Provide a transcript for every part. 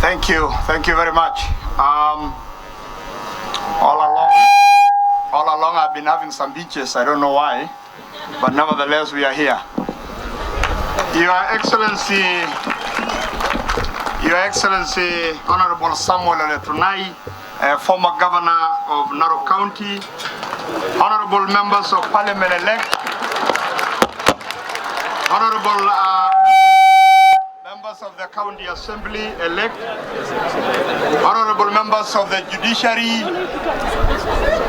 Thank you very much. All along I've been having some beaches, I don't know why, but nevertheless we are here. Your Excellency, Honorable Samuel Ole Ntutu, former Governor of Narok County, Honorable Members of Parliament elect, Honorable members of the County Assembly elect, Honorable members of the Judiciary,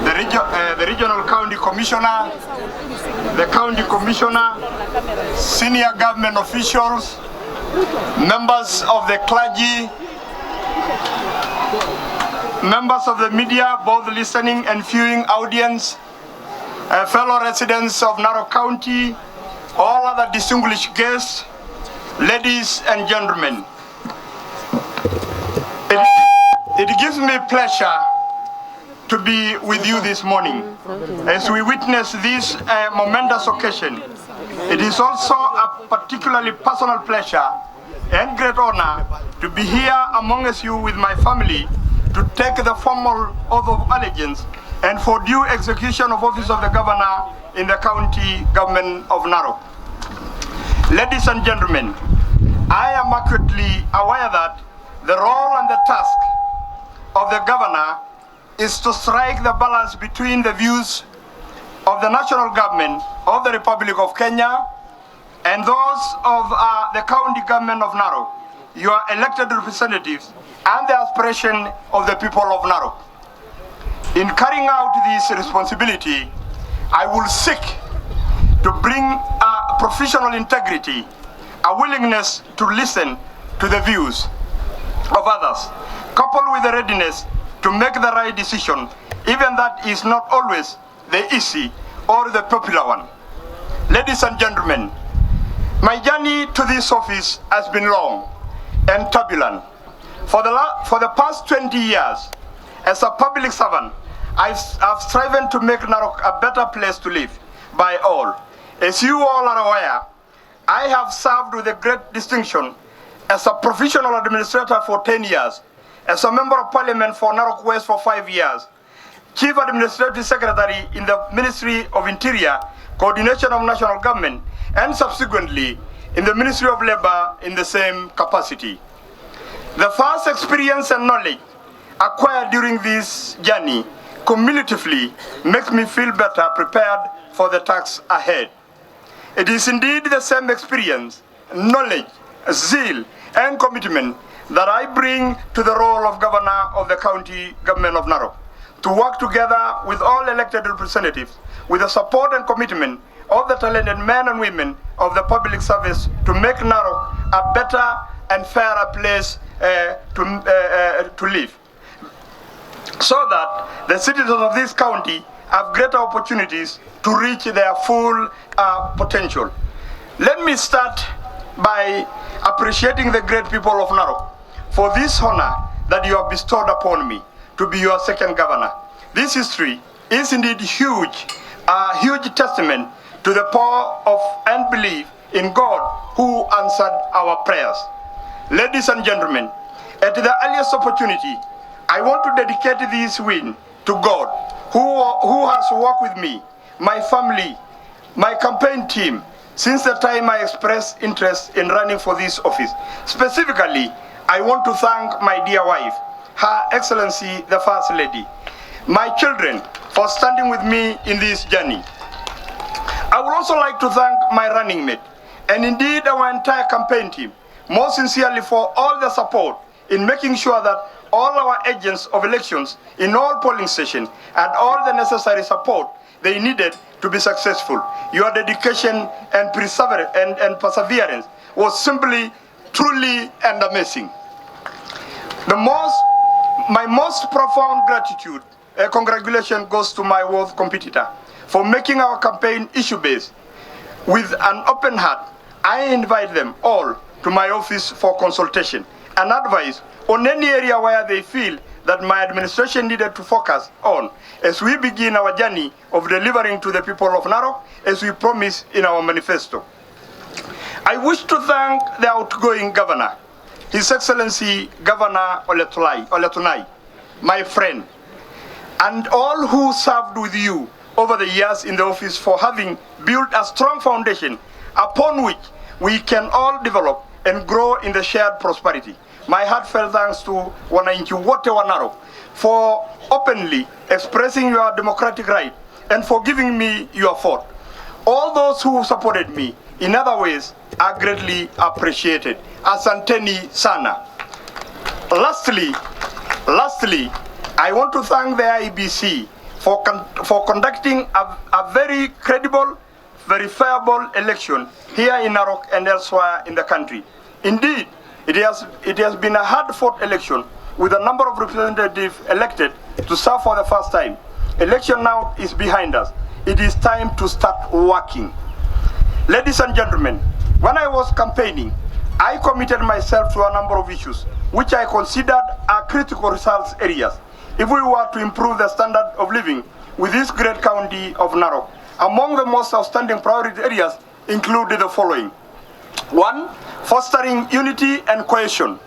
the Regional County Commissioner, the County Commissioner, senior government officials, members of the clergy, members of the media, both listening and viewing audience, fellow residents of Narok County, all other distinguished guests, ladies and gentlemen. It gives me pleasure to be with you this morning as we witness this momentous occasion. It is also a particularly personal pleasure and great honor to be here amongst you with my family to take the formal oath of allegiance and for due execution of office of the governor in the county government of Narok. Ladies and gentlemen, I am acutely aware that the role and the task of the governor is to strike the balance between the views of the national government of the Republic of Kenya and those of the county government of Narok, your elected representatives, and the aspiration of the people of Narok. In carrying out this responsibility, I will seek to bring professional integrity, a willingness to listen to the views of others, coupled with the readiness to make the right decision, even that is not always the easy or the popular one. Ladies and gentlemen, my journey to this office has been long and turbulent. For the past 20 years, as a public servant, I've striven to make Narok a better place to live by all. As you all are aware, I have served with a great distinction as a professional administrator for 10 years, as a member of parliament for Narok West for 5 years, chief administrative secretary in the Ministry of Interior, coordination of national government, and subsequently in the Ministry of Labor in the same capacity. The first experience and knowledge acquired during this journey cumulatively makes me feel better prepared for the tasks ahead. It is indeed the same experience, knowledge, zeal, and commitment that I bring to the role of governor of the county government of Narok, to work together with all elected representatives with the support and commitment of the talented men and women of the public service to make Narok a better and fairer place to live, so that the citizens of this county have greater opportunities to reach their full potential. Let me start by appreciating the great people of Narok for this honor that you have bestowed upon me to be your second governor. This history is indeed huge, a huge testament to the power of and belief in God who answered our prayers. Ladies and gentlemen, at the earliest opportunity, I want to dedicate this win to God, who has worked with me, my family, my campaign team, since the time I expressed interest in running for this office. Specifically, I want to thank my dear wife, Her Excellency the First Lady, my children for standing with me in this journey. I would also like to thank my running mate, and indeed our entire campaign team, most sincerely for all the support in making sure that all our agents of elections in all polling stations had all the necessary support they needed to be successful. Your dedication and perseverance was simply, truly, and amazing. My most profound gratitude, congratulations goes to my world competitor for making our campaign issue-based. With an open heart, I invite them all to my office for consultation and advice on any area where they feel that my administration needed to focus on as we begin our journey of delivering to the people of Narok as we promised in our manifesto. I wish to thank the outgoing governor, His Excellency Governor Ole Ntutu, my friend, and all who served with you over the years in the office for having built a strong foundation upon which we can all develop and grow in the shared prosperity. My heartfelt thanks to wananchi wote wa Narok for openly expressing your democratic right and for giving me your vote. All those who supported me in other ways are greatly appreciated. Asanteni sana. Lastly, I want to thank the IEBC for conducting a very credible, verifiable election here in Narok and elsewhere in the country. Indeed, it has been a hard-fought election with a number of representatives elected to serve for the first time. Election now is behind us. It is time to start working. Ladies and gentlemen, when I was campaigning, I committed myself to a number of issues which I considered are critical results areas if we were to improve the standard of living with this great county of Narok. Among the most outstanding priority areas include the following. 1. Fostering unity and cohesion,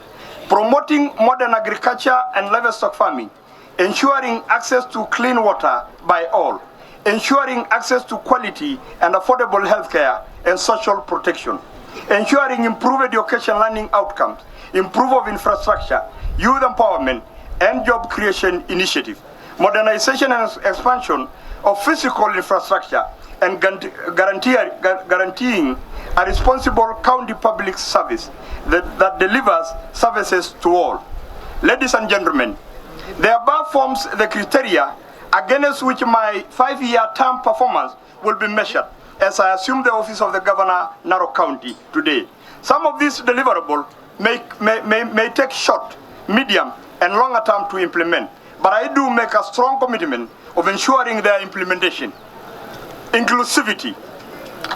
promoting modern agriculture and livestock farming, ensuring access to clean water by all, ensuring access to quality and affordable healthcare and social protection, ensuring improved education learning outcomes, improvement of infrastructure, youth empowerment, and job creation initiative, modernization and expansion of physical infrastructure, and guaranteeing a responsible county public service that delivers services to all. Ladies and gentlemen, the above forms the criteria against which my 5-year term performance will be measured as I assume the office of the Governor, Narok County, today. Some of these deliverables may take short, medium, and longer term to implement, but I do make a strong commitment of ensuring their implementation. Inclusivity.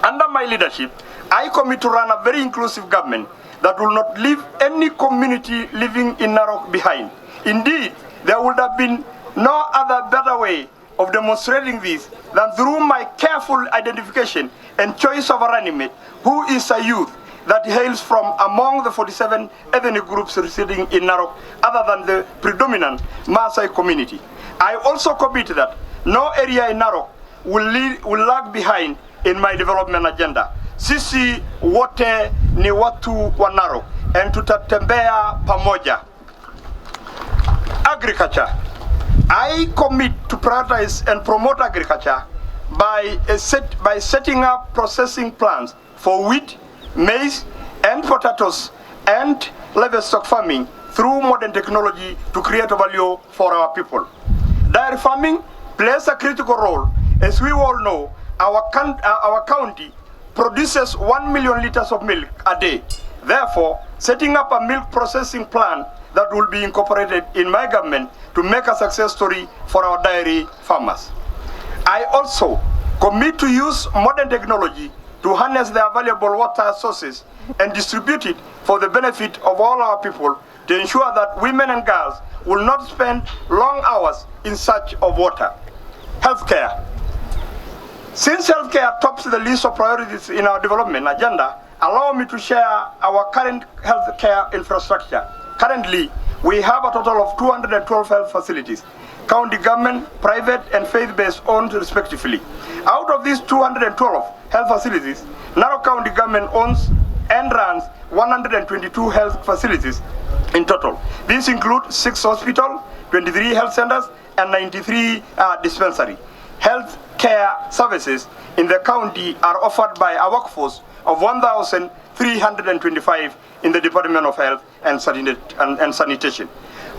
Under my leadership, I commit to run a very inclusive government that will not leave any community living in Narok behind. Indeed, there would have been no other better way of demonstrating this than through my careful identification and choice of a running mate who is a youth that hails from among the 47 ethnic groups residing in Narok other than the predominant Maasai community. I also commit that no area in Narok will lag behind in my development agenda. Sisi wote ni watu wa Narok and tutatembea pamoja. Agriculture. I commit to prioritize and promote agriculture by setting up processing plants for wheat, maize, and potatoes, and livestock farming through modern technology to create value for our people. Dairy farming plays a critical role. As we all know, our county produces 1 million liters of milk a day. Therefore, setting up a milk processing plant that will be incorporated in my government to make a success story for our dairy farmers. I also commit to use modern technology to harness their valuable water sources and distribute it for the benefit of all our people to ensure that women and girls will not spend long hours in search of water. Healthcare. Since healthcare tops the list of priorities in our development agenda, allow me to share our current healthcare infrastructure. Currently, we have a total of 212 health facilities, county government, private, and faith-based owned respectively. Out of these 212 health facilities, Narok County government owns and runs 122 health facilities in total. These include 6 hospitals, 23 health centers, and 93 dispensary. Health care services in the county are offered by a workforce of 1,325 in the Department of Health and Sanitation.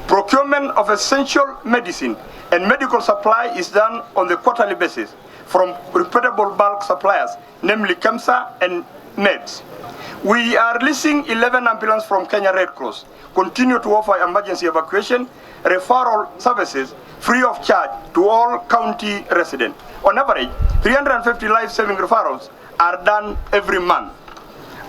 Procurement of essential medicine and medical supply is done on the quarterly basis from reputable bulk suppliers, namely KEMSA and NEDS. We are leasing 11 ambulances from Kenya Red Cross, continue to offer emergency evacuation, referral services free of charge to all county residents. On average, 350 life-saving referrals are done every month.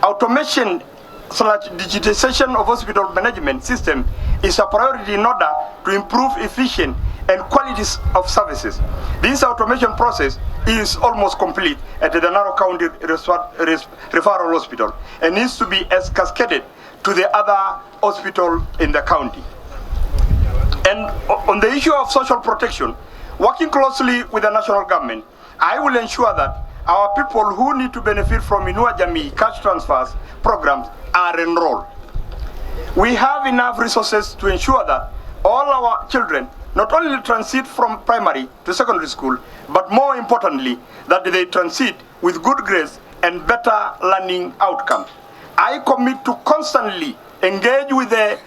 Automation/digitization of hospital management system is a priority in order to improve efficiency and quality of services. This automation process is almost complete at the Narok County Referral Hospital and needs to be cascaded to the other hospital in the county. And on the issue of social protection, working closely with the national government, I will ensure that our people who need to benefit from Inua Jamii cash transfers programs are enrolled. We have enough resources to ensure that all our children not only transit from primary to secondary school, but more importantly, that they transit with good grades and better learning outcomes. I commit to constantly engage with the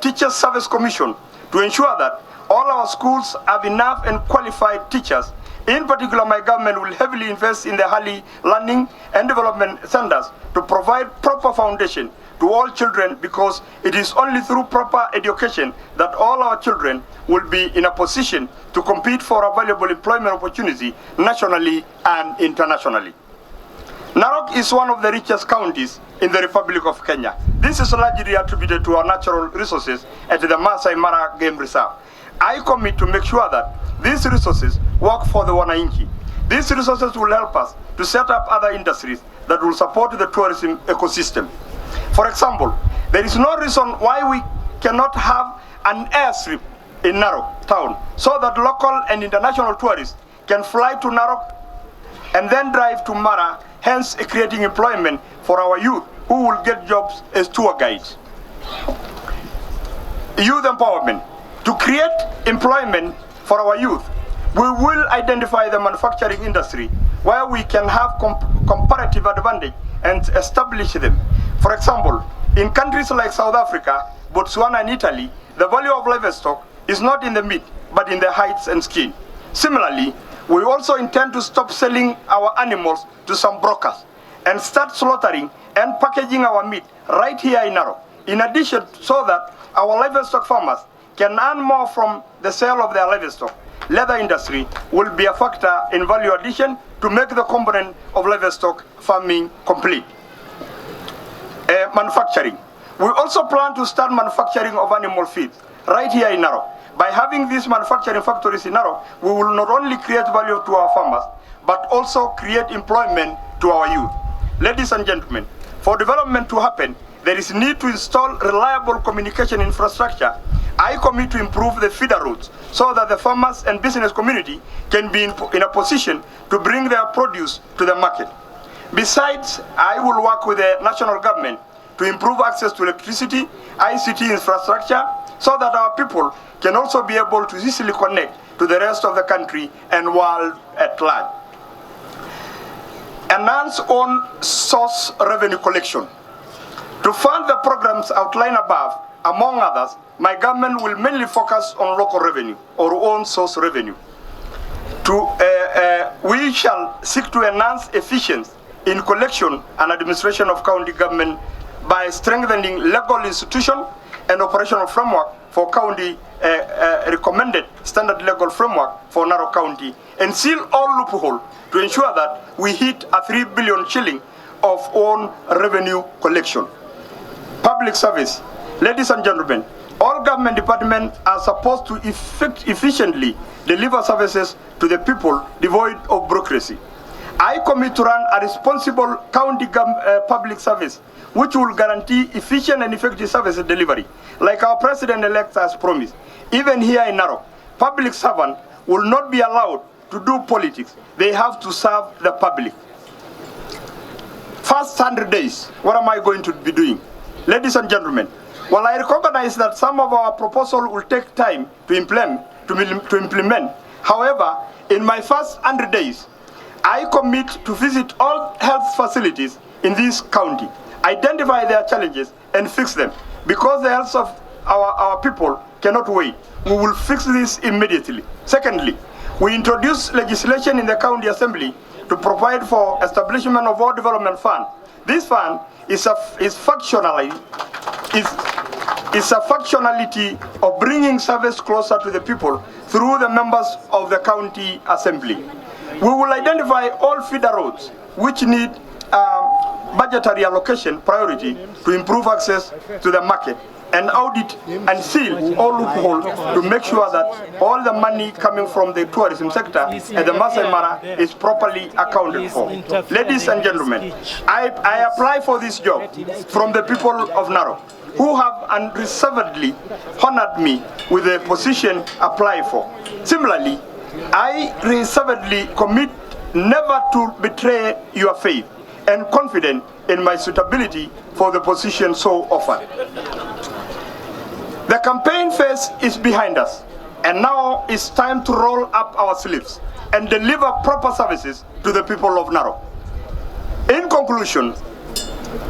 Teachers Service Commission to ensure that all our schools have enough and qualified teachers. In particular, my government will heavily invest in the early learning and development centers to provide proper foundation to all children, because it is only through proper education that all our children will be in a position to compete for a valuable employment opportunity nationally and internationally. Narok is one of the richest counties in the Republic of Kenya. This is largely attributed to our natural resources at the Masai Mara Game Reserve. I commit to make sure that these resources work for the wananchi. These resources will help us to set up other industries that will support the tourism ecosystem. For example, there is no reason why we cannot have an airstrip in Narok town so that local and international tourists can fly to Narok and then drive to Mara, hence creating employment for our youth who will get jobs as tour guides. Youth empowerment. To create employment for our youth, we will identify the manufacturing industry where we can have comparative advantage and establish them. For example, in countries like South Africa, Botswana and Italy, the value of livestock is not in the meat, but in the hides and skin. Similarly, we also intend to stop selling our animals to some brokers and start slaughtering and packaging our meat right here in Narok. In addition, so that our livestock farmers can earn more from the sale of their livestock. Leather industry will be a factor in value addition to make the component of livestock farming complete. Manufacturing. We also plan to start manufacturing of animal feed right here in Narok. By having these manufacturing factories in Narok, we will not only create value to our farmers, but also create employment to our youth. Ladies and gentlemen, for development to happen, there is need to install reliable communication infrastructure. I commit to improve the feeder routes so that the farmers and business community can be in a position to bring their produce to the market. Besides, I will work with the national government to improve access to electricity, ICT infrastructure, so that our people can also be able to easily connect to the rest of the country and world at large. Enhance own source revenue collection. To fund the programs outlined above, among others, my government will mainly focus on local revenue or own source revenue. We shall seek to enhance efficiency in collection and administration of county government by strengthening legal institution and operational framework for county recommended standard legal framework for Narok County, and seal all loopholes to ensure that we hit a 3 billion shilling of own revenue collection. Public service. Ladies and gentlemen, all government departments are supposed to efficiently deliver services to the people devoid of bureaucracy. I commit to run a responsible county public service which will guarantee efficient and effective service delivery, like our president-elect has promised. Even here in Narok, public servants will not be allowed to do politics. They have to serve the public. First 100 days, what am I going to be doing? Ladies and gentlemen, while I recognize that some of our proposals will take time to implement, however, in my first 100 days, I commit to visit all health facilities in this county, identify their challenges and fix them. Because the health of our people cannot wait, we will fix this immediately. Secondly, we introduce legislation in the county assembly to provide for establishment of all development fund. This fund is a functionality of bringing service closer to the people through the members of the county assembly. We will identify all feeder roads which need budgetary allocation priority to improve access to the market and audit and seal all loopholes to make sure that all the money coming from the tourism sector at the Masai Mara is properly accounted for. Ladies and gentlemen, I apply for this job from the people of Narok, who have unreservedly honored me with the position applied for. Similarly, I reservedly commit never to betray your faith and confident in my suitability for the position so offered. The campaign phase is behind us, and now it's time to roll up our sleeves and deliver proper services to the people of Narok. In conclusion,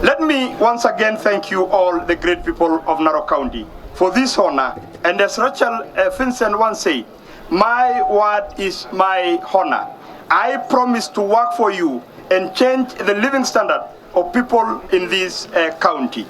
let me once again thank you all, the great people of Narok County, for this honor. And as Rachel Vincent once said, my word is my honor. I promise to work for you and change the living standard of people in this county.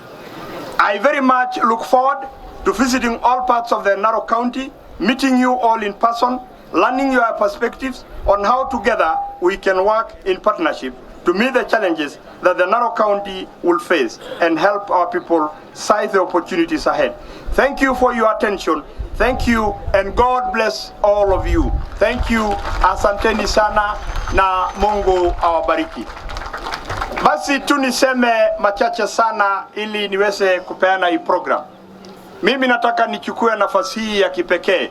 I very much look forward to visiting all parts of the Narok County, meeting you all in person, learning your perspectives on how together we can work in partnership to meet the challenges that the Narok County will face and help our people seize the opportunities ahead. Thank you for your attention. Thank you, and God bless all of you. Thank you, asanteni sana, na Mungu awabariki. Basi tu niseme machache sana ili niweze kupeana hii program. Mimi nataka nichukue nafasi hii ya kipekee.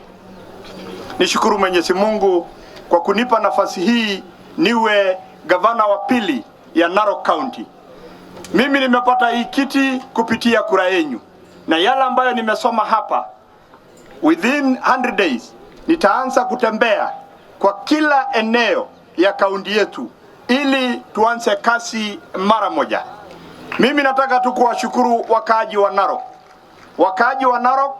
Nishukuru Mwenyezi Mungu kwa kunipa nafasi hii niwe gavana wa pili ya Narok County. Mimi nimepata hii kiti kupitia kura yenu. Na yale ambayo nimesoma hapa, within 100 days nitaanza kutembea kwa kila eneo ya kaunti yetu ili tuanze kasi mara moja. Mimi nataka tu kuwashukuru wakaaji wa Narok. Wakaaji wa Narok,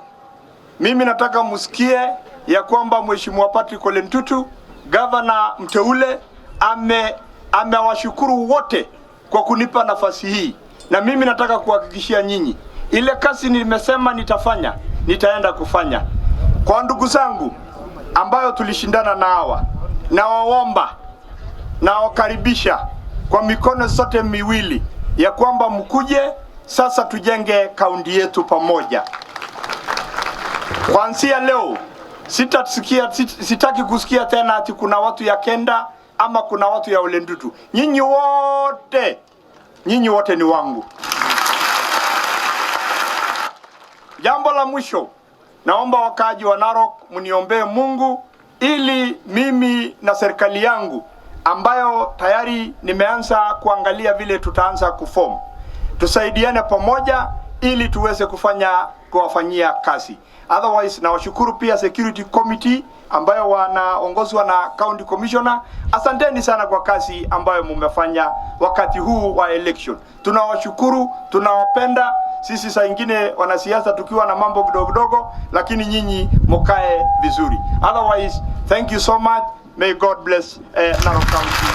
mimi nataka musikie ya kwamba Mheshimiwa Ole Ntutu, gavana mteule, amewashukuru wote kwa kunipa nafasi hii. Na mimi nataka kuhakikishia nyinyi, ile kazi nimesema nitafanya, nitaenda kufanya. Kwa ndugu zangu ambayo tulishindana na hawa, na waomba na wakaribisha kwa mikono sote miwili ya kwamba mkuje sasa tujenge kaunti yetu pamoja. Kuanzia leo sitaki kusikia tena ati kuna watu ya Kenda ama kuna watu ya Ole Ntutu. Nyinyi wote ni wangu. Jambo la mwisho, naomba wakaaji wa Narok mniombee Mungu ili mimi na serikali yangu ambayo tayari nimeanza kuangalia vile tutaanza kuform, tusaidiane pamoja ili tuweze kuwafanyia kazi. Otherwise, na washukuru pia security committee ambayo wanaongozwa na county commissioner. Asanteni sana kwa kazi ambayo mumefanya wakati huu wa election. Tunawashukuru, tunawapenda. Sisi saa ingine wanasiasa tukiwa na mambo kidogo, lakini nyinyi mkae vizuri. Otherwise, thank you so much. May God bless Narok County.